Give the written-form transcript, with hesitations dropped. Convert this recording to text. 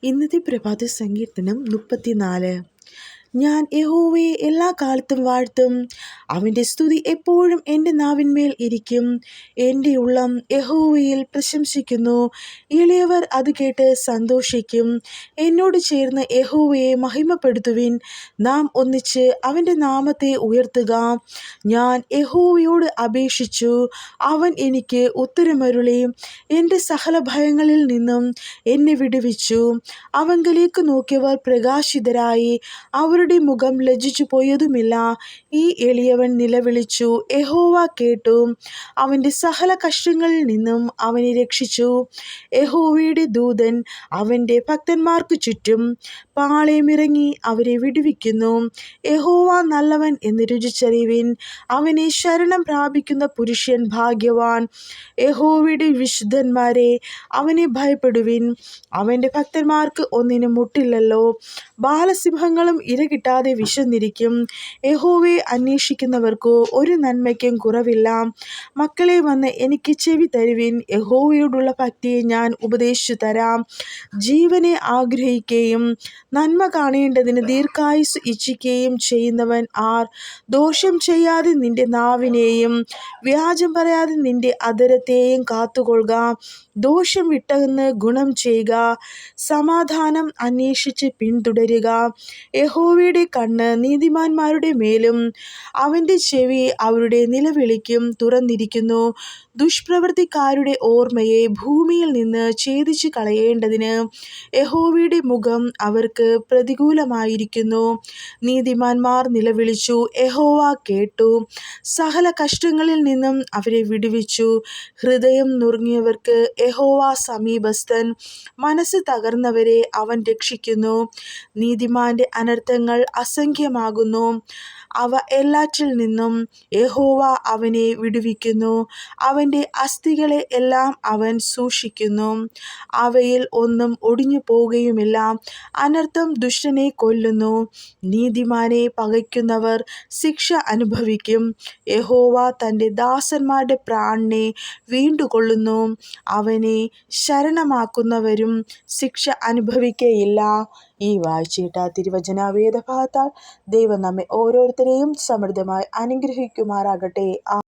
ഇന്നത്തെ പ്രഭാത സങ്കീർത്തനം 34. ഞാൻ യഹോവയെ എല്ലാ കാലത്തും വാഴ്ത്തും. അവൻ്റെ സ്തുതി എപ്പോഴും എൻ്റെ നാവിന്മേൽ ഇരിക്കും. എൻ്റെ ഉള്ളം യഹോവയിൽ പ്രശംസിക്കുന്നു. എളിയവർ അത് കേട്ട് സന്തോഷിക്കും. എന്നോട് ചേർന്ന് യഹോവയെ മഹിമപ്പെടുത്തുവിൻ. നാം ഒന്നിച്ച് അവൻ്റെ നാമത്തെ ഉയർത്തുക. ഞാൻ യഹോവയോട് അപേക്ഷിച്ചു, അവൻ എനിക്ക് ഉത്തരമരുളി. എൻ്റെ സകല ഭയങ്ങളിൽ നിന്നും എന്നെ വിടുവിച്ചു. അവങ്കലേക്ക് നോക്കിയവർ പ്രകാശിതരായി. അവരുടെ മുഖം ലജ്ജിച്ചു പോയതുമില്ല. ഈ എളിയവൻ നിലവിളിച്ചു, യഹോവ കേട്ടു. അവൻ്റെ സകല കഷ്ടങ്ങളിൽ നിന്നും അവനെ രക്ഷിച്ചു. യഹോവയുടെ ദൂതൻ അവൻ്റെ ഭക്തന്മാർക്കു ചുറ്റും പാളയമിറങ്ങി അവരെ വിടുവിക്കുന്നു. യഹോവ നല്ലവൻ എന്ന് രുചിച്ചറിവിൻ. അവനെ ശരണം പ്രാപിക്കുന്ന പുരുഷൻ ഭാഗ്യവാൻ. യഹോവയുടെ വിശുദ്ധന്മാരെ, അവനെ ഭയപ്പെടുവിൻ. അവൻ്റെ ഭക്തന്മാർക്ക് ഒന്നിനും മുട്ടില്ലല്ലോ. ബാലസിംഹങ്ങളും ഇരകിട്ടാതെ വിശന്നിരിക്കും. യഹോവയെ അന്വേഷിക്കുന്നവർക്ക് ഒരു നന്മയ്ക്കും കുറവില്ല. മക്കളെ, വന്ന് എനിക്ക് ചെവി തരുവിൻ. യഹോവയോടുള്ള ഭക്തിയെ ഞാൻ ഉപദേശിച്ചു തരാം. ജീവനെ ആഗ്രഹിക്കുകയും നന്മ കാണേണ്ടതിന് ദീർഘായുസ് ഇച്ഛിക്കുകയും ചെയ്യുന്നവൻ ആർ? ദോഷം ചെയ്യാതെ നിന്റെ നാവിനെയും വ്യാജം പറയാതെ നിന്റെ അധരത്തെയും കാത്തുകൊള്ളുക. ദോഷം വിട്ടകന്ന് ഗുണം ചെയ്യുക. സമാധാനം അന്വേഷിച്ച് പിന്തുടരുക. യഹോവയുടെ കണ്ണ് നീതിമാന്മാരുടെ മേലും അവൻ്റെ ചെവി അവരുടെ നിലവിളിക്കും തുറന്നിരിക്കുന്നു. ദുഷ്പ്രവൃത്തിക്കാരുടെ ഓർമ്മയെ ഭൂമിയിൽ നിന്ന് ഛേദിച്ചു കളയേണ്ടതിന് യഹോവയുടെ മുഖം അവർക്ക് പ്രതികൂലമായിരിക്കുന്നു. നീതിമാന്മാർ നിലവിളിച്ചു, യഹോവ കേട്ടു. സകല കഷ്ടങ്ങളിൽ നിന്നും അവരെ വിടുവിച്ചു. ഹൃദയം നുറുങ്ങിയവർക്ക് യഹോവ സമീപസ്ഥൻ. മനസ്സ് തകർന്നവരെ അവൻ രക്ഷിക്കുന്നു. നീതിമാന്റെ അനർത്ഥങ്ങൾ അസംഖ്യമാകുന്നു. അവ എല്ലാറ്റിൽ നിന്നും യഹോവ അവനെ വിടുവിക്കുന്നു. അവൻ്റെ അസ്ഥികളെ എല്ലാം അവൻ സൂക്ഷിക്കുന്നു. അവയിൽ ഒന്നും ഒടിഞ്ഞു പോകുകയുമില്ല. അനർത്ഥം ദുഷ്ടനെ കൊല്ലുന്നു. നീതിമാനെ പകയ്ക്കുന്നവർ ശിക്ഷ അനുഭവിക്കും. യഹോവ തൻ്റെ ദാസന്മാരുടെ പ്രാണനെ വീണ്ടുകൊള്ളുന്നു. അവനെ ശരണമാക്കുന്നവരും ശിക്ഷ അനുഭവിക്കുകയില്ല. ഈ വായിച്ചിട്ട തിരുവചന വേദഭാഗത്താൽ ദൈവം നമ്മെ ഓരോരുത്തരെയും സമൃദ്ധമായി അനുഗ്രഹിക്കുമാറാകട്ടെ.